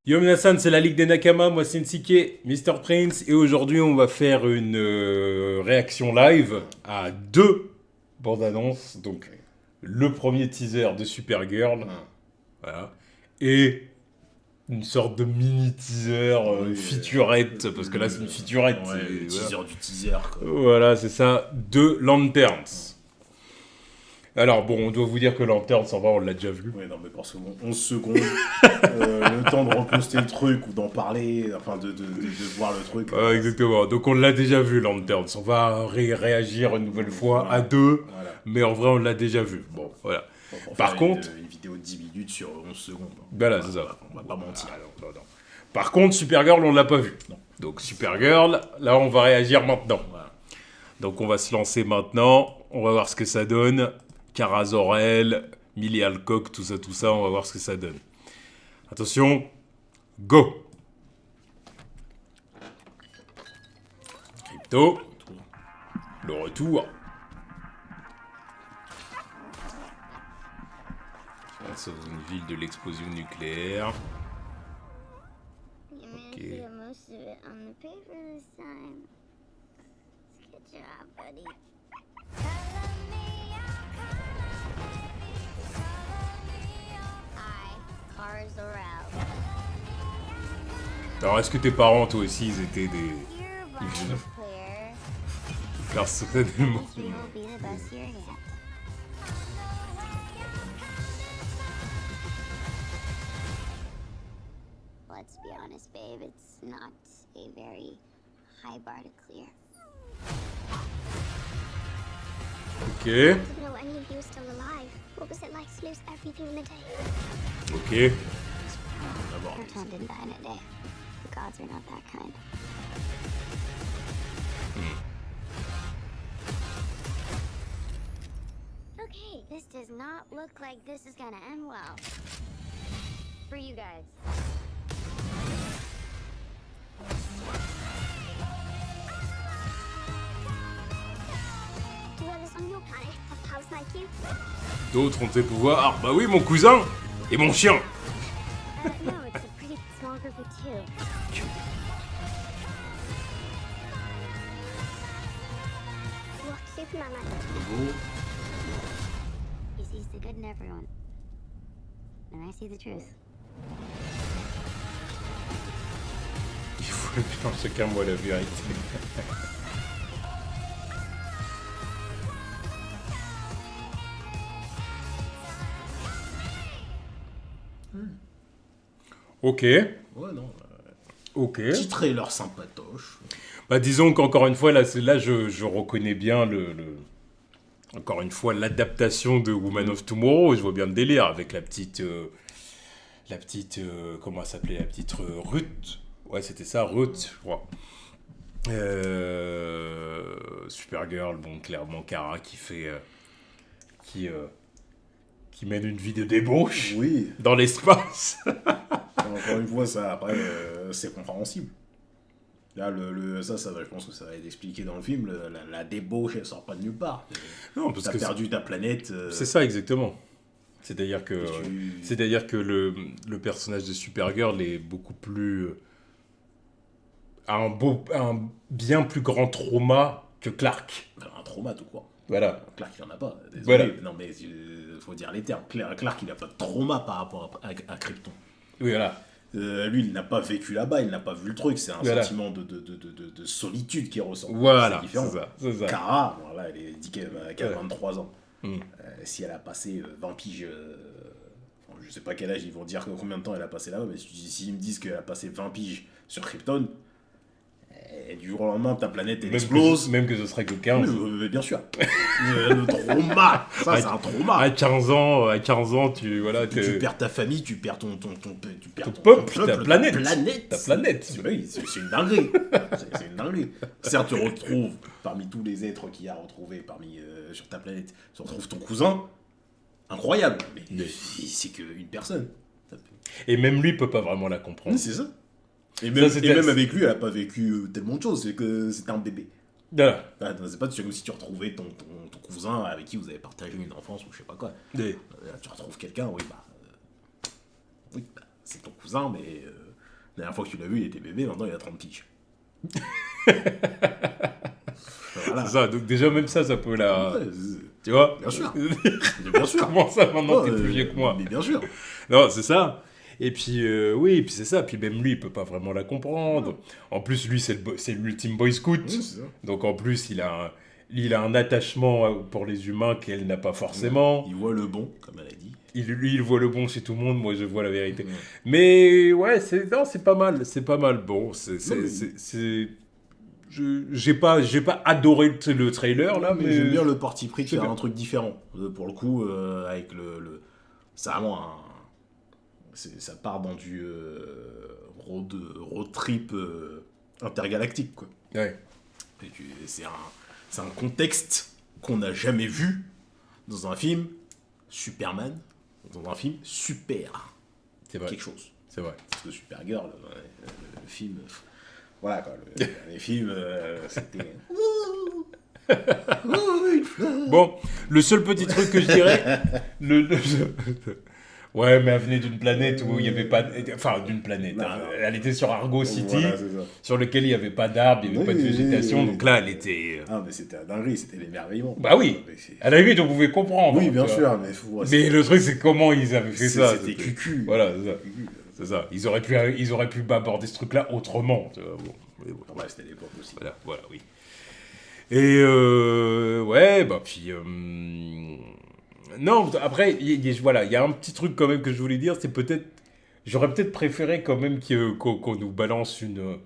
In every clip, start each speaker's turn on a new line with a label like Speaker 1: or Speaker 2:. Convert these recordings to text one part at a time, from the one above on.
Speaker 1: Yo Minasan, c'est la Ligue des Nakama, moi c'est Nsike, Mr. Prince, et aujourd'hui on va faire une réaction live à deux bandes annonces. Donc le premier teaser de Supergirl, voilà, et une sorte de mini teaser featurette, parce que là c'est une featurette.
Speaker 2: Ouais, le
Speaker 1: Voilà.
Speaker 2: teaser du teaser, quoi.
Speaker 1: Voilà, c'est ça, de Lanterns. Alors bon, on doit vous dire que Lanterns, en vrai on l'a déjà vu.
Speaker 2: Ouais, non, mais parce que bon, 11 secondes, le temps de reposter le truc ou d'en parler, enfin de voir le truc.
Speaker 1: Exactement. Donc on l'a déjà vu, Lanterns. On va réagir une nouvelle fois
Speaker 2: Voilà.
Speaker 1: à deux,
Speaker 2: Voilà.
Speaker 1: mais en vrai on l'a déjà vu. Bon, voilà.
Speaker 2: Donc, on va
Speaker 1: Par
Speaker 2: faire
Speaker 1: contre,
Speaker 2: une vidéo de 10 minutes sur 11 secondes.
Speaker 1: voilà, c'est ça.
Speaker 2: On va pas mentir.
Speaker 1: Ah, non, non, non. Par contre, Supergirl, on l'a pas vu.
Speaker 2: Non.
Speaker 1: Donc Supergirl, là on va réagir maintenant.
Speaker 2: Voilà.
Speaker 1: Donc on va se lancer maintenant. On va voir ce que ça donne. Kara Zor-El, Millie Alcock, tout ça, on va voir ce que ça donne. Attention, go. Crypto, le retour. On sauve une ville de l'explosion nucléaire.
Speaker 3: You managed
Speaker 1: Okay.
Speaker 3: to get most of it on the paper this time. Good job, buddy. Hi, cars are out.
Speaker 1: Alors, est-ce que tes parents, toi aussi, ils étaient des
Speaker 3: Your vibe's clear.
Speaker 1: personnellement?
Speaker 3: This year will be the best year yet. Let's be honest, babe, it's not a very high bar to clear.
Speaker 1: Ok,
Speaker 3: Didn't know any of you were still alive. What was it like to lose everything in a day?
Speaker 1: ok.
Speaker 2: D'abord,
Speaker 3: Krypton didn't die in a day. The gods are not that kind. Okay, this does not look like this is gonna end well. For you guys. Do others on your planet have powers like you?
Speaker 1: D'autres ont des pouvoirs. Bah oui, mon cousin et mon chien.
Speaker 3: No, it's a pretty small group of two. What's Superman like?
Speaker 2: logo.
Speaker 3: He sees the good in everyone. And I see the truth.
Speaker 1: Il faut bien chacun voit la vérité. Ok,
Speaker 2: Ouais, non.
Speaker 1: ok.
Speaker 2: Petit trailer sympatoche.
Speaker 1: Bah disons qu'encore une fois, là, je reconnais bien encore une fois, l'adaptation de Woman of Tomorrow. Je vois bien le délire avec comment elle s'appelait, la petite Ruth. Ouais, c'était ça, Ruth, je crois. Supergirl, bon, clairement, Kara qui mène une vie de débauche
Speaker 2: Oui.
Speaker 1: dans l'espace.
Speaker 2: Encore une fois, ça, après, c'est compréhensible. Là, ça va, je pense que ça va être expliqué dans le film. La débauche, elle sort pas de nulle part.
Speaker 1: Non, parce
Speaker 2: T'as
Speaker 1: que
Speaker 2: perdu ta planète.
Speaker 1: c'est ça exactement. C'est-à-dire que,
Speaker 2: tu-
Speaker 1: c'est-à-dire que le personnage de Supergirl est beaucoup plus a un bien plus grand trauma que Clark.
Speaker 2: Enfin, un trauma, tout quoi.
Speaker 1: Voilà.
Speaker 2: Clark, il en a pas. Désolé.
Speaker 1: Voilà.
Speaker 2: Non, mais faut dire les termes. Clark, il a pas de trauma par rapport à Krypton.
Speaker 1: Oui, voilà.
Speaker 2: Lui, il n'a pas vécu là-bas, il n'a pas vu le truc. C'est un
Speaker 1: Voilà.
Speaker 2: sentiment de solitude qu'il ressent.
Speaker 1: Voilà.
Speaker 2: C'est différent.
Speaker 1: C'est ça.
Speaker 2: Kara, voilà, elle dit qu'elle a
Speaker 1: Ouais.
Speaker 2: 23 ans.
Speaker 1: Mm.
Speaker 2: Si elle a passé 20 piges, enfin, je sais pas quel âge ils vont dire combien de temps elle a passé là-bas, mais s'ils me disent qu'elle a passé 20 piges sur Krypton, et du jour au lendemain ta planète elle explose.
Speaker 1: Même que ce serait que 15.
Speaker 2: Bien sûr. Le trauma, ça c'est un trauma.
Speaker 1: À 15 ans, tu
Speaker 2: Tu perds ta famille, tu perds ton
Speaker 1: peuple, ta planète.
Speaker 2: planète.
Speaker 1: Ta planète.
Speaker 2: Oui, c'est une dinguerie. C'est une dinguerie. Certes, tu retrouves, parmi tous les êtres qu'il y a retrouvés sur ta planète, tu retrouves ton cousin. Incroyable. Mais c'est qu'une personne.
Speaker 1: Et même lui peut pas vraiment la comprendre.
Speaker 2: C'est ça. Et même,
Speaker 1: Ça,
Speaker 2: et même avec lui, elle a pas vécu tellement de choses. C'est que c'était un bébé.
Speaker 1: Voilà.
Speaker 2: C'est pas comme si tu retrouvais ton cousin avec qui vous avez partagé une enfance ou je sais pas quoi.
Speaker 1: Et-
Speaker 2: Là, tu retrouves quelqu'un, oui, bah, c'est ton cousin, mais La dernière fois que tu l'as vu, il était bébé, maintenant il a 30 piges. Voilà.
Speaker 1: C'est ça, donc déjà même ça peut la...
Speaker 2: Ouais,
Speaker 1: Tu vois.
Speaker 2: bien sûr. Mais bien sûr.
Speaker 1: Comment ça, maintenant,
Speaker 2: Ouais,
Speaker 1: t'es plus vieux que moi.
Speaker 2: Mais bien sûr.
Speaker 1: Non, c'est ça. Et puis, oui, et puis c'est ça. Puis même lui, il peut pas vraiment la comprendre. En plus, lui, c'est l'ultime boy scout.
Speaker 2: Oui, c'est ça.
Speaker 1: Donc, en plus, il a un attachement pour les humains qu'elle n'a pas forcément.
Speaker 2: Il voit le bon, comme elle a dit.
Speaker 1: Lui, il voit le bon chez tout le monde. Moi, je vois la vérité.
Speaker 2: Ouais.
Speaker 1: Mais, ouais, c'est pas mal. C'est pas mal. Bon, j'ai pas adoré le trailer, là, mais...
Speaker 2: J'aime bien le parti pris de
Speaker 1: C'est
Speaker 2: faire
Speaker 1: bien.
Speaker 2: un truc différent. Pour le coup, avec le... C'est vraiment un... Ça part dans du road trip intergalactique, quoi.
Speaker 1: Ouais.
Speaker 2: Et c'est un contexte qu'on n'a jamais vu dans un film Superman, dans un film super
Speaker 1: C'est vrai.
Speaker 2: quelque chose.
Speaker 1: C'est vrai.
Speaker 2: Parce que Supergirl, le film... Voilà, quoi. Les films, c'était...
Speaker 1: Bon, le seul petit truc que je dirais, ouais, mais elle venait d'une planète où il n'y avait pas, enfin d'une planète.
Speaker 2: Non,
Speaker 1: Hein.
Speaker 2: non.
Speaker 1: Elle était sur Argo City,
Speaker 2: Voilà, c'est ça.
Speaker 1: sur lequel il n'y avait pas d'arbres, il n'y avait
Speaker 2: Oui,
Speaker 1: pas de
Speaker 2: oui,
Speaker 1: végétation.
Speaker 2: oui, oui.
Speaker 1: Donc là, elle était.
Speaker 2: Ah, mais c'était la dinguerie, c'était l'émerveillement.
Speaker 1: Bah oui.
Speaker 2: Mais c'est-
Speaker 1: À la limite, on pouvait comprendre.
Speaker 2: Oui,
Speaker 1: hein,
Speaker 2: bien
Speaker 1: tu vois.
Speaker 2: sûr, mais faut...
Speaker 1: Mais le truc, c'est comment ils avaient fait ça.
Speaker 2: C'était cucu.
Speaker 1: Voilà, c'est ça.
Speaker 2: Cucu.
Speaker 1: C'est ça. Ils auraient pu aborder ce truc-là autrement. Tu vois. Bon, mais bon.
Speaker 2: Ouais, c'était l'époque aussi.
Speaker 1: Voilà, oui. Et ouais, bah puis... Non, après, voilà, il y a un petit truc quand même que je voulais dire, c'est peut-être... J'aurais peut-être préféré quand même qu'on nous balance une...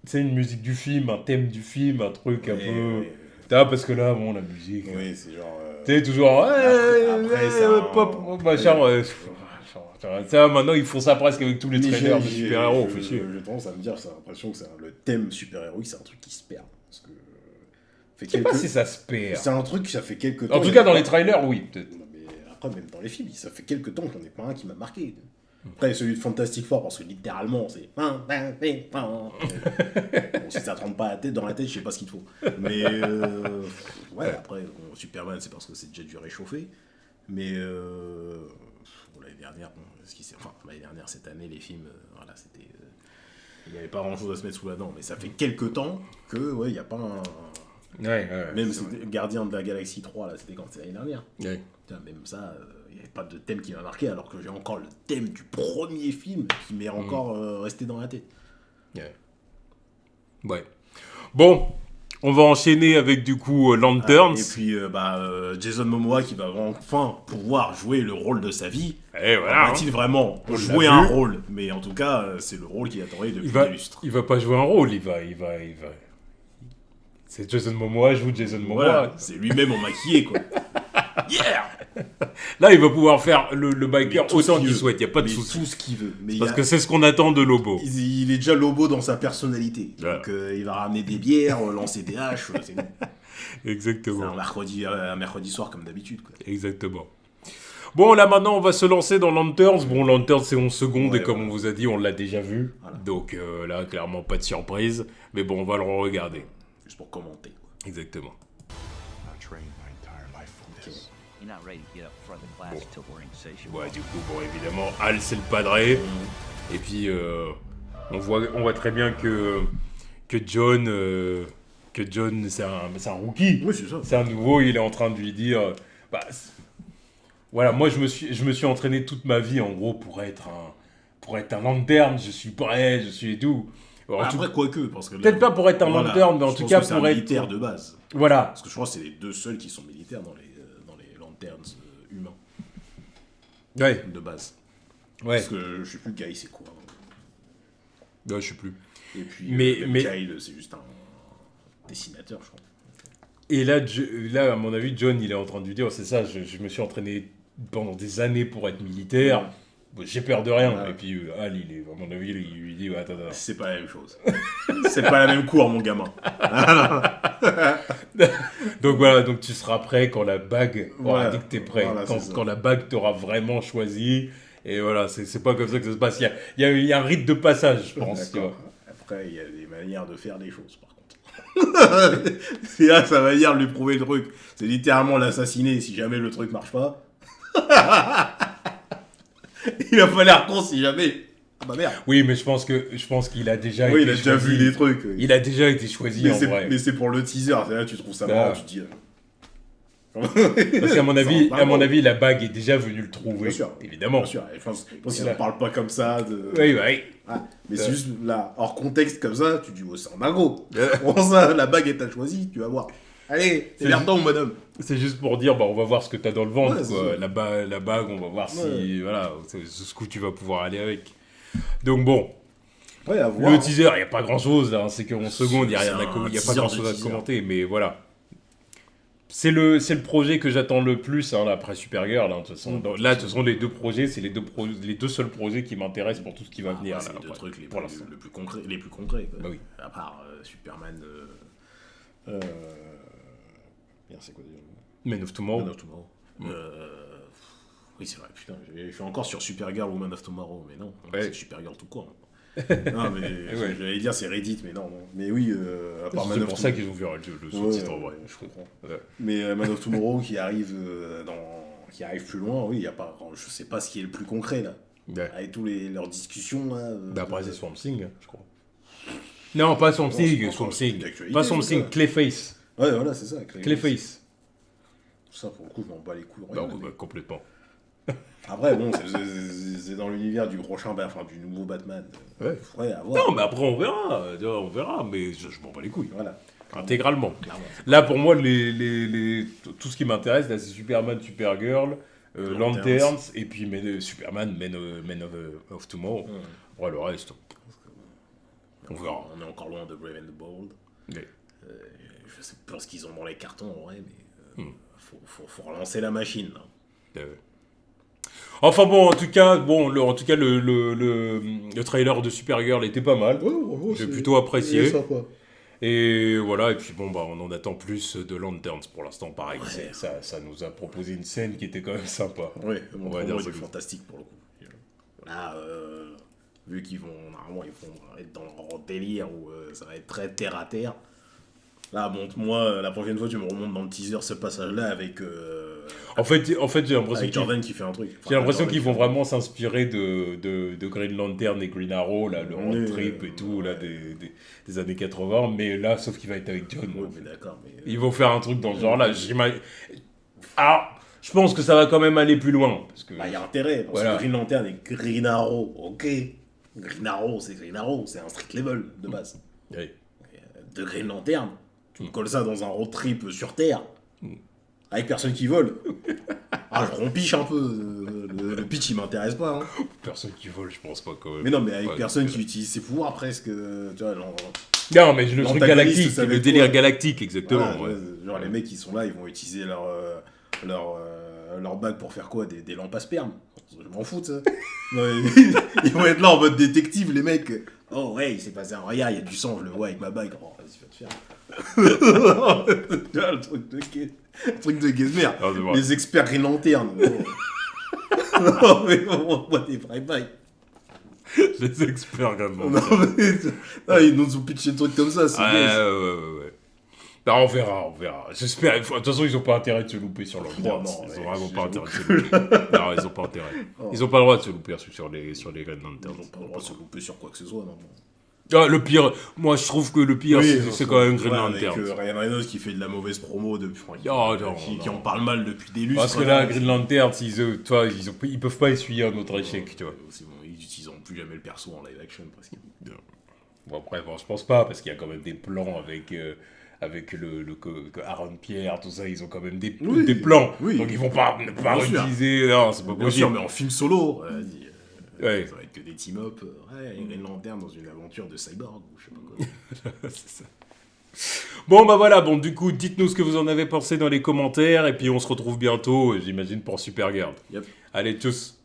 Speaker 1: Tu sais, une musique du film, un thème du film, un truc un
Speaker 2: Oui,
Speaker 1: peu...
Speaker 2: oui,
Speaker 1: Tu vois, parce que là, bon, la musique...
Speaker 2: oui, c'est genre...
Speaker 1: Tu sais, toujours...
Speaker 2: Après, c'est un-
Speaker 1: pop, machin... Ça, maintenant, ils font ça presque avec tous les
Speaker 2: Mais
Speaker 1: trailers de
Speaker 2: j'ai
Speaker 1: super-héros, fait chier.
Speaker 2: tendance à me dire, j'ai l'impression que le thème super-héroïque, c'est un truc qui se perd. Parce que...
Speaker 1: Je sais pas si ça se perd.
Speaker 2: C'est un truc, ça fait quelques temps...
Speaker 1: En tout cas, dans les trailers, oui, peut-être.
Speaker 2: Non, mais après, même dans les films, ça fait quelques temps qu'il n'y en ait pas un qui m'a marqué. Après, celui de Fantastic Four, parce que littéralement, c'est... Bon, si ça te rentre pas dans la tête, je sais pas ce qu'il te faut. Mais, ouais, après, bon, Superman, c'est parce que c'est déjà dû réchauffer. Mais, bon, l'année dernière, l'année dernière, cette année, les films, voilà, c'était... il n'y avait pas grand-chose à se mettre sous la dent. Mais ça fait quelques temps que, ouais, il n'y a pas un...
Speaker 1: Ouais,
Speaker 2: Même
Speaker 1: c'est vrai.
Speaker 2: Gardien de la Galaxie 3, là, c'était quand? C'était l'année dernière.
Speaker 1: Ouais.
Speaker 2: Putain, même ça, il n'y avait pas de thème qui m'a marqué, alors que j'ai encore le thème du premier film qui m'est encore resté dans la tête.
Speaker 1: Ouais. Bon, on va enchaîner avec du coup Lanterns.
Speaker 2: Et puis, Jason Momoa qui va enfin pouvoir jouer le rôle de sa vie.
Speaker 1: Et voilà.
Speaker 2: Va-t-il vraiment
Speaker 1: On l'a
Speaker 2: jouer
Speaker 1: vu.
Speaker 2: un rôle? Mais en tout cas, c'est le rôle qu'il attendait depuis des lustres.
Speaker 1: Il va pas jouer un rôle, il va. C'est Jason Momoa, joue Jason Momoa.
Speaker 2: Voilà, c'est lui-même en maquillé, quoi. Yeah!
Speaker 1: Là, il va pouvoir faire le biker
Speaker 2: Mais tout
Speaker 1: autant
Speaker 2: ce qu'il
Speaker 1: qu'il
Speaker 2: veut.
Speaker 1: souhaite, il n'y a pas de
Speaker 2: Mais
Speaker 1: souci.
Speaker 2: tout ce qu'il veut. Mais
Speaker 1: Parce que c'est ce qu'on attend de Lobo.
Speaker 2: il est déjà Lobo dans sa personnalité.
Speaker 1: Voilà.
Speaker 2: Donc, il va ramener des bières, lancer des haches. C'est bon. C'est
Speaker 1: Exactement.
Speaker 2: un mercredi soir comme d'habitude, quoi.
Speaker 1: Exactement. Bon, là maintenant, on va se lancer dans Lanterns. Bon, Lanterns, c'est 11 secondes,
Speaker 2: Ouais,
Speaker 1: et comme
Speaker 2: voilà.
Speaker 1: on vous a dit, on l'a déjà vu.
Speaker 2: Voilà.
Speaker 1: Donc là, clairement, pas de surprise. Mais bon, on va le regarder.
Speaker 2: Juste pour commenter, quoi.
Speaker 1: Exactement.
Speaker 4: I trained my entire life for this.
Speaker 5: You're not ready to get up front of the class till we're insatiable.
Speaker 1: Ouais, du coup, bon, évidemment, Hal, c'est le padré. Et puis, on voit très bien que John, c'est un rookie.
Speaker 2: Oui, c'est ça.
Speaker 1: C'est un nouveau, il est en train de lui dire... voilà, moi, je me suis entraîné toute ma vie, en gros, pour être un lanterne. Je suis prêt, je suis et tout. Alors,
Speaker 2: Après, quoique, parce que...
Speaker 1: peut-être pas pour être un lanterne, mais en
Speaker 2: je
Speaker 1: tout
Speaker 2: pense
Speaker 1: cas,
Speaker 2: que c'est
Speaker 1: pour
Speaker 2: un
Speaker 1: être...
Speaker 2: militaire de base.
Speaker 1: Voilà.
Speaker 2: Parce que je crois que c'est les deux seuls qui sont militaires dans les lanternes humains,
Speaker 1: Ouais,
Speaker 2: de base.
Speaker 1: ouais.
Speaker 2: Parce que je sais plus, Guy, c'est quoi.
Speaker 1: Non, je sais plus.
Speaker 2: Et puis,
Speaker 1: Mais-
Speaker 2: Kyle, c'est juste un dessinateur, je crois.
Speaker 1: Et là, à mon avis, John, il est en train de lui dire, c'est ça, je me suis entraîné pendant des années pour être militaire. Bon, j'ai peur de rien.
Speaker 2: Ouais.
Speaker 1: Et puis, Hal, à mon avis, il lui dit, ouais, attends.
Speaker 2: C'est pas la même chose. C'est pas la même cour, mon gamin.
Speaker 1: Donc voilà, donc tu seras prêt quand la bague aura
Speaker 2: Voilà.
Speaker 1: dit que t'es prêt.
Speaker 2: Voilà, c'est ça.
Speaker 1: Quand la bague t'aura vraiment choisi. Et voilà, c'est pas comme ça que ça se passe. Il y a un rite de passage, je pense. Tu vois.
Speaker 2: D'accord. Après, il y a des manières de faire les choses, par contre. Et là, sa manière de lui prouver le truc, c'est littéralement l'assassiner si jamais le truc marche pas. Il a pas l'air con si jamais Bah merde.
Speaker 1: Oui, mais je pense qu'il a déjà
Speaker 2: Oui,
Speaker 1: été
Speaker 2: il a déjà
Speaker 1: choisi.
Speaker 2: vu des trucs.
Speaker 1: Il a déjà été choisi en vrai.
Speaker 2: Mais c'est pour le teaser. C'est là, tu trouves ça marrant, tu te dis.
Speaker 1: Parce qu'à mon avis, la bague est déjà venue le trouver.
Speaker 2: Bien sûr.
Speaker 1: Évidemment.
Speaker 2: Bien sûr. Et je pense qu'il
Speaker 1: Là.
Speaker 2: ne parle pas comme ça.
Speaker 1: Oui, oui.
Speaker 2: Ah, mais c'est juste là, hors contexte comme ça, tu dis, oh, c'est un mago. Comment ça, la bague est à choisi, tu vas voir. Allez, c'est l'air temps, mon bonhomme.
Speaker 1: C'est juste pour dire, bah, on va voir ce que t'as dans le ventre,
Speaker 2: Ouais,
Speaker 1: quoi.
Speaker 2: c'est
Speaker 1: La bague, on va voir si,
Speaker 2: Ouais.
Speaker 1: voilà, c'est ce que tu vas pouvoir aller avec. Donc bon,
Speaker 2: Ouais, à voir.
Speaker 1: le teaser, il n'y a pas grand chose là, hein, c'est qu'en seconde, il n'y a, rien
Speaker 2: C'est
Speaker 1: à
Speaker 2: un
Speaker 1: y a pas
Speaker 2: teaser
Speaker 1: grand
Speaker 2: de
Speaker 1: chose à
Speaker 2: teaser.
Speaker 1: commenter, mais voilà. C'est le projet que j'attends le plus, hein, là, après Supergirl. Hein, de toute façon. Là, de toute façon, les deux projets, c'est les deux seuls projets qui m'intéressent pour tout ce qui va venir.
Speaker 2: C'est
Speaker 1: là,
Speaker 2: les deux
Speaker 1: après,
Speaker 2: trucs
Speaker 1: pour l'instant.
Speaker 2: les plus concrets. Quoi.
Speaker 1: Bah oui.
Speaker 2: À part Superman. Merde, c'est quoi déjà
Speaker 1: Man of Tomorrow.
Speaker 2: Man of Tomorrow. Oui, c'est vrai, putain, je suis encore sur Supergirl ou Man of Tomorrow, mais non,
Speaker 1: Ouais.
Speaker 2: c'est Supergirl tout court. Non, mais
Speaker 1: Ouais.
Speaker 2: j'allais dire c'est Reddit, mais non. Mais oui, à part Man
Speaker 1: C'est
Speaker 2: of
Speaker 1: pour ça
Speaker 2: Tomorrow.
Speaker 1: qu'ils ont vu le
Speaker 2: Ouais,
Speaker 1: sous-titre en vrai.
Speaker 2: je comprends.
Speaker 1: Ouais.
Speaker 2: Mais Man of Tomorrow qui arrive qui arrive plus loin, oui, il y a pas, je sais pas ce qui est le plus concret là,
Speaker 1: Ouais.
Speaker 2: avec tous leurs discussions là.
Speaker 1: Après, c'est Swamp Thing, je crois. Non, pas Swamp
Speaker 2: Non, c'est
Speaker 1: Thing,
Speaker 2: pas
Speaker 1: Swamp
Speaker 2: encore
Speaker 1: Thing.
Speaker 2: d'actualité,
Speaker 1: Pas Swamp
Speaker 2: c'est
Speaker 1: Thing,
Speaker 2: ça.
Speaker 1: Clayface.
Speaker 2: Ouais, voilà, c'est ça.
Speaker 1: Clayface.
Speaker 2: Ça, pour le coup, je m'en bats les couilles.
Speaker 1: Bah,
Speaker 2: Rien, mais-
Speaker 1: complètement.
Speaker 2: Après, bon, c'est dans l'univers du prochain, enfin du nouveau Batman.
Speaker 1: Ouais.
Speaker 2: Ouais, à voir.
Speaker 1: Non, mais après, on verra, mais je m'en bats les couilles.
Speaker 2: Voilà.
Speaker 1: Intégralement.
Speaker 2: Clairement.
Speaker 1: Là, pour moi, tout ce qui m'intéresse, là, c'est Superman, Supergirl, Lanterns, et puis Superman, Man of Tomorrow. Ouais, le reste, on verra.
Speaker 2: On est encore loin de Brave and the Bold.
Speaker 1: Ouais.
Speaker 2: Je sais pas ce qu'ils ont dans les cartons en vrai, mais faut relancer la machine. Là.
Speaker 1: Enfin bon, en tout cas, le trailer de Supergirl était pas mal. J'ai plutôt apprécié. Et voilà, et puis bon, bah, on en attend plus de Lanterns pour l'instant, pareil.
Speaker 2: Ouais.
Speaker 1: Ça nous a proposé une scène qui était quand même sympa.
Speaker 2: Ouais,
Speaker 1: On va dire ça
Speaker 2: c'est
Speaker 1: comme ça.
Speaker 2: fantastique pour le coup. Là, vu qu'ils vont, normalement, ils vont être dans leur délire où ça va être très terre à terre. Là, montre-moi, la prochaine fois, tu me remontes dans le teaser ce passage-là avec
Speaker 1: En fait, j'ai l'impression
Speaker 2: avec Jordan qui fait un truc.
Speaker 1: j'ai l'impression
Speaker 2: Jordan
Speaker 1: qu'ils
Speaker 2: qui
Speaker 1: vont
Speaker 2: fait-
Speaker 1: vraiment s'inspirer de Green Lantern et Green Arrow, là, le road
Speaker 2: Ouais,
Speaker 1: trip et tout, là,
Speaker 2: ouais.
Speaker 1: des années 80, mais là, sauf qu'il va être avec John.
Speaker 2: Ouais, mais d'accord, mais.
Speaker 1: Ils vont faire un truc dans ce genre-là, j'imagine. Alors, je pense que ça va quand même aller plus loin, parce que...
Speaker 2: Bah, il y a intérêt, parce
Speaker 1: Voilà.
Speaker 2: que Green Lantern et Green Arrow, ok. Green Arrow, c'est un street level de base.
Speaker 1: Ouais.
Speaker 2: De Green Lantern, tu me colles ça dans un road trip sur Terre, avec personne qui vole. Ah, je rompiche un peu. Le pitch, il m'intéresse pas. Hein.
Speaker 1: Personne qui vole, je pense pas quand même.
Speaker 2: Mais non, mais avec
Speaker 1: Ouais,
Speaker 2: personne
Speaker 1: donc,
Speaker 2: qui utilise ses pouvoirs presque. Tu vois, genre.
Speaker 1: Non, mais le truc
Speaker 2: L'antagoniste,
Speaker 1: galactique,
Speaker 2: ça va
Speaker 1: le
Speaker 2: être
Speaker 1: délire
Speaker 2: quoi
Speaker 1: galactique, exactement.
Speaker 2: Voilà,
Speaker 1: ouais.
Speaker 2: genre, les mecs qui sont là, ils vont utiliser leur bague pour faire quoi des lampes à sperme. Je m'en fous de ça. Non, ils vont être là en mode détective, les mecs. Oh ouais, il s'est passé un regard, il y a du sang, je le vois avec ma bague. Oh, vas-y, va te faire. Tu vois, le truc de Gizmer.
Speaker 1: Ah, c'est vrai.
Speaker 2: Les experts Green Lantern. Non, mais on voit des vrais bails.
Speaker 1: Les experts, vraiment.
Speaker 2: Non, mais ils nous ont pitché des trucs comme ça, c'est gaze.
Speaker 1: Ouais. Non, on verra. J'espère. De toute façon, ils ont pas intérêt de se louper sur leur droit.
Speaker 2: Non,
Speaker 1: Ils ont
Speaker 2: ouais,
Speaker 1: vraiment
Speaker 2: j'ai
Speaker 1: pas intérêt de se
Speaker 2: aucun-
Speaker 1: louper. Non, ils ont pas intérêt. Ils ont pas le droit de se louper sur les Green
Speaker 2: Ils
Speaker 1: Lanterns.
Speaker 2: n'ont pas le droit de se louper sur quoi que ce soit, non.
Speaker 1: Ah, le pire, moi je trouve que le pire, c'est quand même Green
Speaker 2: ouais,
Speaker 1: Lantern.
Speaker 2: avec Ryan Reynolds qui fait de la mauvaise promo depuis.
Speaker 1: Oh, non,
Speaker 2: qui en parle mal depuis des lustres.
Speaker 1: Parce que là, Green Lantern, ils peuvent pas essuyer un autre échec, tu vois.
Speaker 2: C'est bon, ils n'utiliseront plus jamais le perso en live action presque.
Speaker 1: Bon, après, je pense pas, parce qu'il y a quand même des plans avec Aaron Pierre, tout ça, ils ont quand même des plans.
Speaker 2: Oui.
Speaker 1: Donc ils vont pas
Speaker 2: Bien sûr.
Speaker 1: réutiliser. Non, c'est pas
Speaker 2: Bien sûr,
Speaker 1: possible.
Speaker 2: mais en film solo, vas-y.
Speaker 1: Ouais.
Speaker 2: Ça va être que des team-up. Green Lantern dans une aventure de cyborg ou je sais pas quoi.
Speaker 1: C'est ça. Bon, bah voilà, du coup, dites-nous ce que vous en avez pensé dans les commentaires, et puis on se retrouve bientôt, j'imagine, pour Supergirl.
Speaker 2: Yep.
Speaker 1: Allez, tchuss.